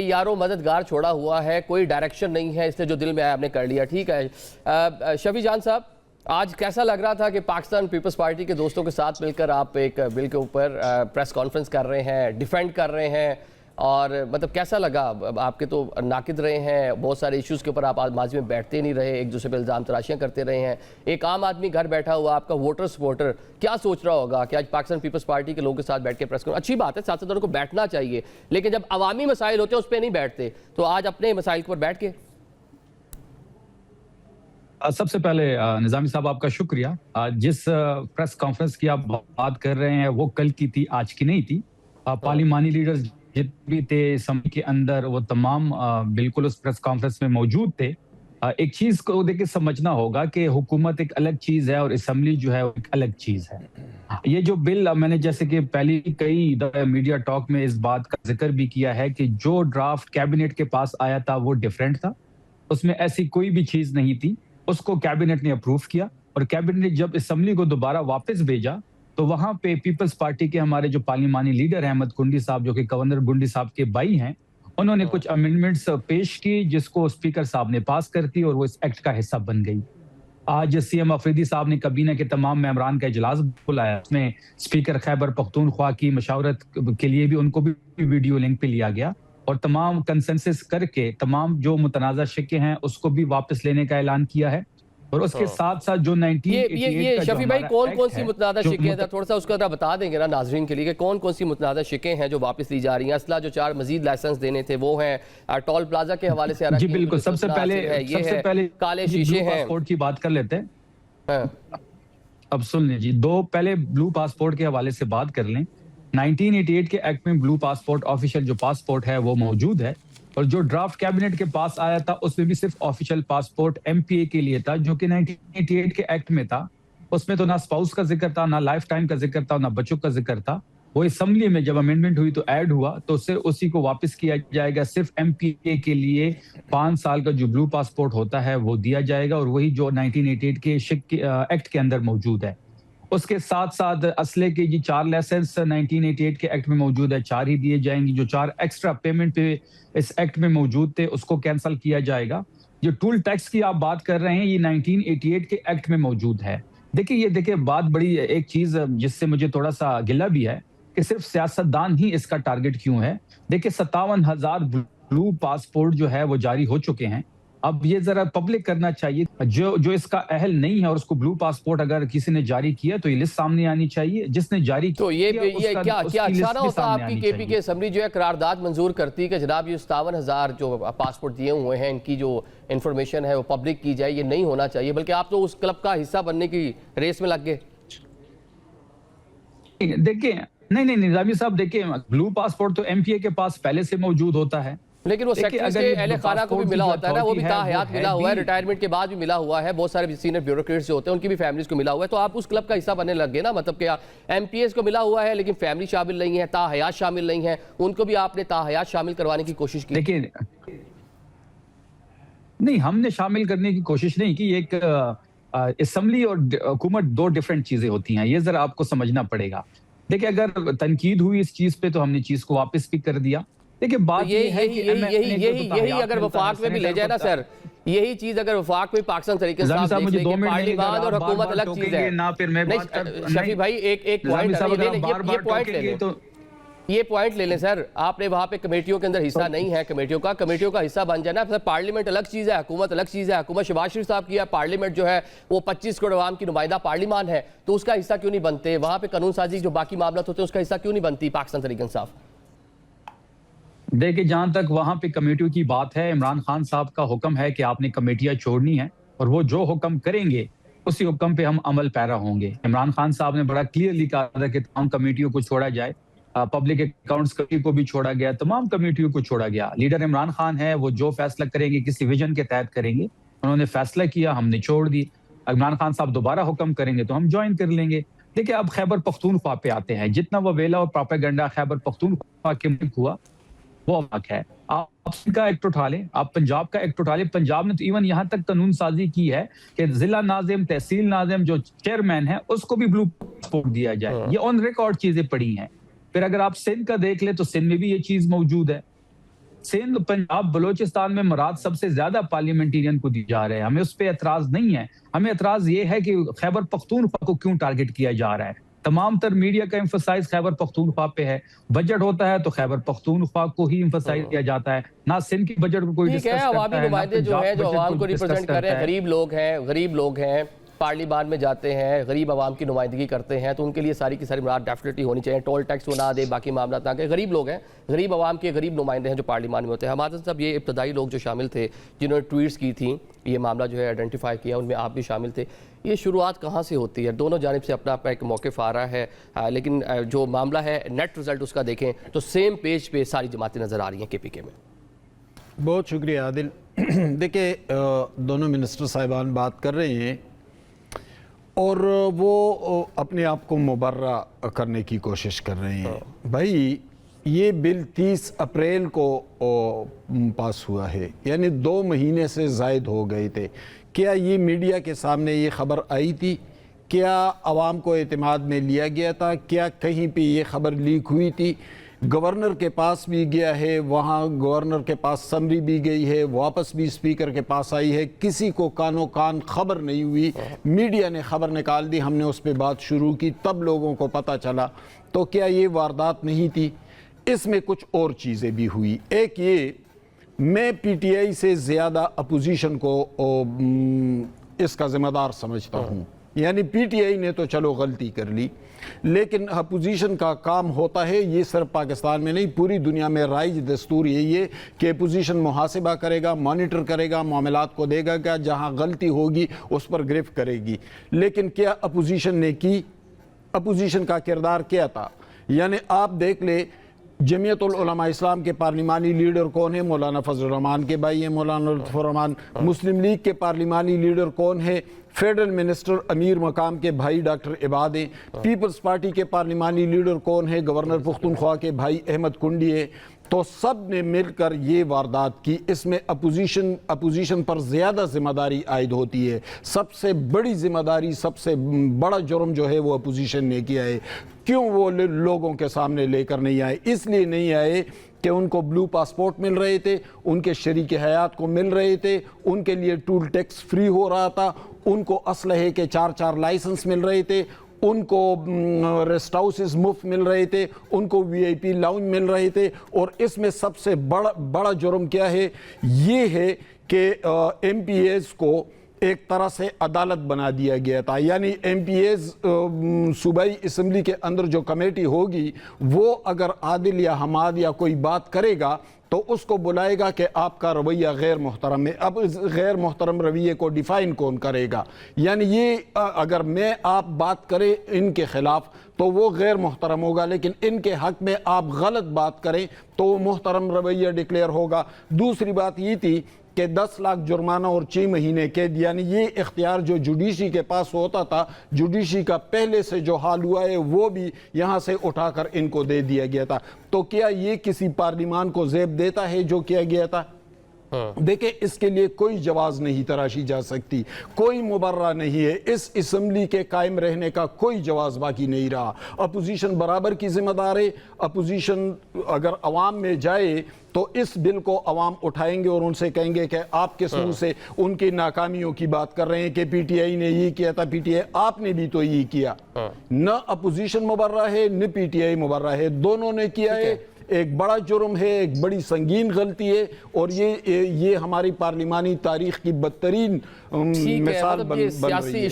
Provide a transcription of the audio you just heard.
यारों मददगार छोड़ा हुआ है, कोई डायरेक्शन नहीं है, इसने जो दिल में आया आपने कर लिया। ठीक है शफी जान साहब, आज कैसा लग रहा था कि पाकिस्तान पीपल्स पार्टी के दोस्तों के साथ मिलकर आप एक बिल के ऊपर प्रेस कॉन्फ्रेंस कर रहे हैं, डिफेंड कर रहे हैं, और मतलब कैसा लगा? आपके तो नाकिद रहे हैं, बहुत सारे इश्यूज़ के ऊपर आप माजी में बैठते नहीं रहे, एक दूसरे पर इल्ज़ाम तराशियाँ करते रहे हैं। एक आम आदमी घर बैठा हुआ, आपका वोटर सपोर्टर क्या सोच रहा होगा कि आज पाकिस्तान पीपल्स पार्टी के लोगों के साथ बैठ के प्रेस कॉन्फ्रेंस, अच्छी बात है, सियासतदानों को बैठना चाहिए, लेकिन जब अवामी मसाइल होते हैं उस पर नहीं बैठते, तो आज अपने मसाइल के ऊपर बैठ के। सबसे पहले निजामी साहब आपका शुक्रिया। जिस प्रेस कॉन्फ्रेंस की आप बात कर रहे हैं वो कल की थी, आज की नहीं थी। पार्लिमानी लीडर्स जितने भी थे असम्बली के अंदर वो तमाम बिल्कुल उस प्रेस कॉन्फ्रेंस में मौजूद थे। एक चीज को देखिए समझना होगा कि हुकूमत एक अलग चीज है और असम्बली जो है वो एक अलग चीज है। ये जो बिल, मैंने जैसे कि पहले कई मीडिया टॉक में इस बात का जिक्र भी किया है कि जो ड्राफ्ट कैबिनेट के पास आया था वो डिफरेंट था, उसमें ऐसी कोई भी चीज नहीं थी, उसको कैबिनेट ने अप्रूव किया और कैबिनेट ने जब असम्बली को दोबारा वापस भेजा तो वहां पे पीपल्स पार्टी के हमारे जो पार्लिमानी लीडर हैं अहमद गुंडी साहब, जो कि गवर्नर गुंडी साहब के भाई हैं, उन्होंने कुछ अमेंडमेंट्स पेश की जिसको स्पीकर साहब ने पास कर दी और वो इस एक्ट का हिस्सा बन गई। आज सीएम अफरीदी साहब ने काबीना के तमाम मेंबरान का इजलास बुलाया, उसमें स्पीकर खैबर पख्तूनख्वा की मशावरत के लिए भी उनको भी वीडियो लिंक पे लिया गया और तमाम कंसेंसस करके तमाम जो मुतनाज़ा शिक्के हैं उसको भी वापस लेने का ऐलान किया है। और उसके साथ साथ जो 1988 का शफी भाई कौन कौन सी मुतनाज़ा शिक्के हैं, थोड़ा सा उसका जरा बता देंगे ना नाजरीन के लिए कि कौन कौन सी मुतनाज़ा शिक्के हैं जो वापस ली जा रही हैं? असला जो 4 मजीद लाइसेंस देने थे वो हैं, टोल प्लाजा के हवाले से जी बिल्कुल, सबसे पहले काले शीशे हैं, पासपोर्ट की बात कर लेते हैं। अब सुन लीजिए, पहले ब्लू पासपोर्ट के हवाले से बात कर लें। 1988 के एक्ट में ब्लू पासपोर्ट ऑफिशियल जो पासपोर्ट है वो मौजूद है और जो ड्राफ्ट कैबिनेट के पास आया था उसमें भी सिर्फ ऑफिशियल पासपोर्ट एमपीए के लिए था, जो कि 1988 के एक्ट में था। उसमें तो ना स्पाउस का जिक्र था, ना लाइफ टाइम का जिक्र था, ना बच्चों का जिक्र था। वो असेंबली में जब अमेंडमेंट हुई तो ऐड हुआ, तो उससे उसी को वापस किया जाएगा। सिर्फ एमपीए के लिए 5 साल का जो ब्लू पासपोर्ट होता है वो दिया जाएगा और वही जो 1988 के एक्ट के अंदर मौजूद है। उसके साथ साथ असले के जी 4 लाइसेंस 1988 के एक्ट में मौजूद है, 4 ही दिए जाएंगे। जो 4 एक्स्ट्रा पेमेंट पे इस एक्ट में मौजूद थे उसको कैंसिल किया जाएगा। जो टूल टैक्स की आप बात कर रहे हैं ये 1988 के एक्ट में मौजूद है। देखिए बात बड़ी एक चीज जिससे मुझे थोड़ा सा गिला भी है कि सिर्फ सियासतदान ही इसका टारगेट क्यों है। देखिए 57,000 ब्लू पासपोर्ट जो है वो जारी हो चुके हैं। अब ये जरा पब्लिक करना चाहिए, जो इसका अहल नहीं है और उसको ब्लू पासपोर्ट अगर किसी ने जारी किया तो ये लिस्ट सामने आनी चाहिए। जिसने जारी तो ये क्या अच्छा ना होता आपकी केपी के असेंबली जो है करारदाद मंजूर करती कि जनाब ये 57,000 जो पासपोर्ट दिए हुए हैं इनकी जो इन्फॉर्मेशन है वो पब्लिक की जाए। ये नहीं होना चाहिए, बल्कि आप तो उस क्लब का हिस्सा बनने की रेस में लग गए। देखिए नहीं निजामी साहब, देखिए ब्लू पासपोर्ट तो एमपीए के पास पहले से मौजूद होता है, लेकिन वो सेक्रेटरी के अहले खाना को भी मिला होता है ना, वो भी ताहयात मिला हुआ है, रिटायरमेंट के बाद भी मिला हुआ है। बहुत सारे सीनियर ब्यूरोक्रेट्स जो होते हैं उनकी भी फैमिलीज को मिला हुआ है। तो आप उस क्लब का हिस्सा बनने लग गए ना, मतलब कि एमपीएस को मिला हुआ है लेकिन फैमिली शामिल नहीं है, ताहयात शामिल नहीं है, उनको भी आपने ताहयात शामिल करवाने की कोशिश की। देखिए नहीं, हमने शामिल करने की कोशिश नहीं की। एक असेंबली और हुकूमत 2 डिफरेंट चीजें होती हैं, ये जरा आपको समझना पड़ेगा। देखिए अगर तनकीद हुई इस चीज पे तो हमने चीज को वापस भी कर दिया। देखिए बात तो यही अगर वफाक में भी ले जाए ना सर, यही चीज अगर वफाक में पाकिस्तान तरीके से पार्लियामान और हुकूमत अलग चीज है ना। फिर मैं शफी भाई एक ये पॉइंट ले लें सर, आपने वहां पे कमेटियों के अंदर हिस्सा नहीं है, कमेटियों का हिस्सा बन जाना। फिर पार्लियामेंट अलग चीज है, हुकूमत अलग चीज है। हुकूमत शहबाज शरीफ साहब की है, पार्लियामेंट जो है वो 25 करोड़ अवाम की नुमाइंदा पार्लियामान है, तो उसका हिस्सा क्यों नहीं बनते? वहां पे कानून साजी जो बाकी मामला होते हैं उसका हिस्सा क्यों नहीं बनती पाकिस्तान तरीके इंसाफ? देखिए जहां तक वहां पे कमेटियों की बात है, इमरान खान साहब का हुक्म है कि आपने कमेटियां छोड़नी है और वो जो हुक्म करेंगे उसी हुक्म पे हम अमल पैरा होंगे। इमरान खान साहब ने बड़ा क्लियरली कहा था कि तमाम कमेटियों को छोड़ा जाए, पब्लिक अकाउंट्स कमेटी को भी छोड़ा गया, तमाम कमेटियों को छोड़ा गया। लीडर इमरान खान है, वो जो फैसला करेंगे किसी विजन के तहत करेंगे। उन्होंने फैसला किया, हमने छोड़ दी। इमरान खान साहब दोबारा हुक्म करेंगे तो हम ज्वाइन कर लेंगे। देखिए अब खैबर पख्तूनख्वा पे आते हैं, जितना वो वेला और प्रोपेगेंडा खैबर पख्तूनख्वा के मुल्क हुआ वो हक है। आप का एक्ट उठा लें, आप पंजाब का एक्ट उठा लें। पंजाब ने तो इवन यहाँ तक कानून साजी की है कि जिला नाजिम, तहसील नाजिम जो चेयरमैन है उसको भी ब्लू पासपोर्ट दिया जाए। ये ऑन रिकॉर्ड चीजें पड़ी हैं। फिर अगर आप सिंध का देख ले तो सिंध में भी ये चीज मौजूद है। सिंध, पंजाब, बलोचिस्तान में मराद सबसे ज्यादा पार्लियामेंटेरियन को दी जा रहे हैं। हमें उस पर एतराज नहीं है। हमें एतराज ये है कि खैबर पख्तूनख्वा को क्यों टारगेट किया जा रहा है। तमाम तर मीडिया का एम्फसाइज खैबर पख्तूनख्वा पे है। बजट होता है तो खैबर पख्तूनख्वा को ही एम्फसाइज किया जाता है, ना सिंध की बजट को कोई ठीक है। डिस्कस करता अवामी है, ना नुमाइंदे जो पंजाब है, जो बजट अवाम को डिस्कस रिप्रेजेंट कर रहे हैं, करता है। गरीब लोग हैं, पार्लियामान में जाते हैं, गरीब आवाम की नुमाइंदगी करते हैं, तो उनके लिए सारी की सारी मुराद डेफिनेटली होनी चाहिए। टोल टैक्स वो ना दे, बाकी मामला ना के, गरीब लोग हैं, गरीब आवाम के गरीब नुमाइंदे हैं जो पार्लियामान में होते हैं। हमारे साहब, ये इब्तदाई लोग जो शामिल थे, जिन्होंने ट्वीट्स की थी, ये मामला जो है आइडेंटिफाई किया, उनमें आप भी शामिल थे। ये शुरुआत कहाँ से होती है? दोनों जानिब से अपना अपना एक मौक़िफ़ आ रहा है, लेकिन जो मामला है नेट रिजल्ट उसका देखें तो सेम पेज पे सारी जमातें नज़र आ रही हैं KPK में। बहुत शुक्रिया आदिल। देखिए, दोनों मिनिस्टर साहिबान बात कर रहे हैं और वो अपने आप को मुबर्रा करने की कोशिश कर रहे हैं। भाई, ये बिल 30 अप्रैल को पास हुआ है, यानी 2 महीने से ज़ायद हो गए थे। क्या ये मीडिया के सामने ये ख़बर आई थी? क्या आवाम को एतमाद में लिया गया था? क्या कहीं पे ये ख़बर लीक हुई थी? गवर्नर के पास भी गया है, वहाँ गवर्नर के पास समरी भी गई है, वापस भी स्पीकर के पास आई है, किसी को कानो कान खबर नहीं हुई। मीडिया ने खबर निकाल दी, हमने उस पर बात शुरू की, तब लोगों को पता चला। तो क्या ये वारदात नहीं थी? इसमें कुछ और चीज़ें भी हुई। एक ये, मैं PTI से ज़्यादा अपोजिशन को इसका ज़िम्मेदार समझता हूँ। यानी PTI ने तो चलो गलती कर ली, लेकिन अपोजिशन का काम होता है, ये सिर्फ पाकिस्तान में नहीं पूरी दुनिया में राइज दस्तूर यही है कि अपोजिशन मुहासिबा करेगा, मॉनिटर करेगा, मामलात को देगा, क्या जहाँ गलती होगी उस पर गिरफ्त करेगी। लेकिन क्या अपोजिशन ने की? अपोजिशन का किरदार क्या था? यानी आप देख ले, जमीयतुल उलमा इस्लाम के पार्लिमानी लीडर कौन है? मौलाना फजल रहमान के भाई हैं, मौलाना लुत्फुर रहमान। मुस्लिम लीग के पार्लिमानी लीडर कौन है? फेडरल मिनिस्टर अमीर मकाम के भाई डॉक्टर इबाद हैं। पीपल्स पार्टी के पार्लिमानी लीडर कौन है? गवर्नर पुख्तनख्वा के भाई अहमद कुंडी है। तो सब ने मिलकर ये वारदात की। इसमें अपोजिशन पर ज़्यादा जिम्मेदारी आयद होती है। सबसे बड़ी जिम्मेदारी, सबसे बड़ा जुर्म जो है वो अपोजिशन ने किया है। क्यों वो लोगों के सामने लेकर नहीं आए? इसलिए नहीं आए कि उनको ब्लू पासपोर्ट मिल रहे थे, उनके शरीक हयात को मिल रहे थे, उनके लिए टूल टैक्स फ्री हो रहा था, उनको असलहे के 4-4 लाइसेंस मिल रहे थे, उनको रेस्ट हाउसेस मुफ्त मिल रहे थे, उनको VIP लाउंज मिल रहे थे। और इसमें सबसे बड़ा जुर्म क्या है? ये है कि MPAs को एक तरह से अदालत बना दिया गया था। यानी MPAs सूबाई असम्बली के अंदर जो कमेटी होगी, वो अगर आदिल या हमाद या कोई बात करेगा तो उसको बुलाएगा कि आपका रवैया गैर मोहतरम है। अब इस गैर मोहतरम रवैये को डिफ़ाइन कौन करेगा? यानी ये अगर मैं आप बात करें इनके ख़िलाफ़ तो वो गैर मोहतरम होगा, लेकिन इनके हक़ में आप गलत बात करें तो वो मोहतरम रवैया डिक्लेयर होगा। दूसरी बात ये थी कि 10 लाख जुर्माना और 6 महीने कैद, यानी ये इख्तियार जो जुडिशरी के पास होता था, जुडिशरी का पहले से जो हाल हुआ है वो भी यहाँ से उठाकर इनको दे दिया गया था। तो क्या ये किसी पार्लिमान को ज़ेब देता है जो किया गया था? देखिए, इसके लिए कोई जवाब नहीं तराशी जा सकती, कोई मुबर्रा नहीं है। इस असम्बली के कायम रहने का कोई जवाब बाकी नहीं रहा। अपोजिशन बराबर की जिम्मेदार है। अपोजिशन अगर अवाम में जाए तो इस बिल को अवाम उठाएंगे और उनसे कहेंगे कि आप किस मुंह से उनकी नाकामियों की बात कर रहे हैं कि PTI ने ये किया था। PTI आपने भी तो ये किया। न अपोजिशन मुबर्रा है न PTI मुबर्रा है, दोनों ने किया है। एक बड़ा जुर्म है, एक बड़ी संगीन गलती है, और ये हमारी पार्लिमानी तारीख की बदतरीन मिसाल बन रही है।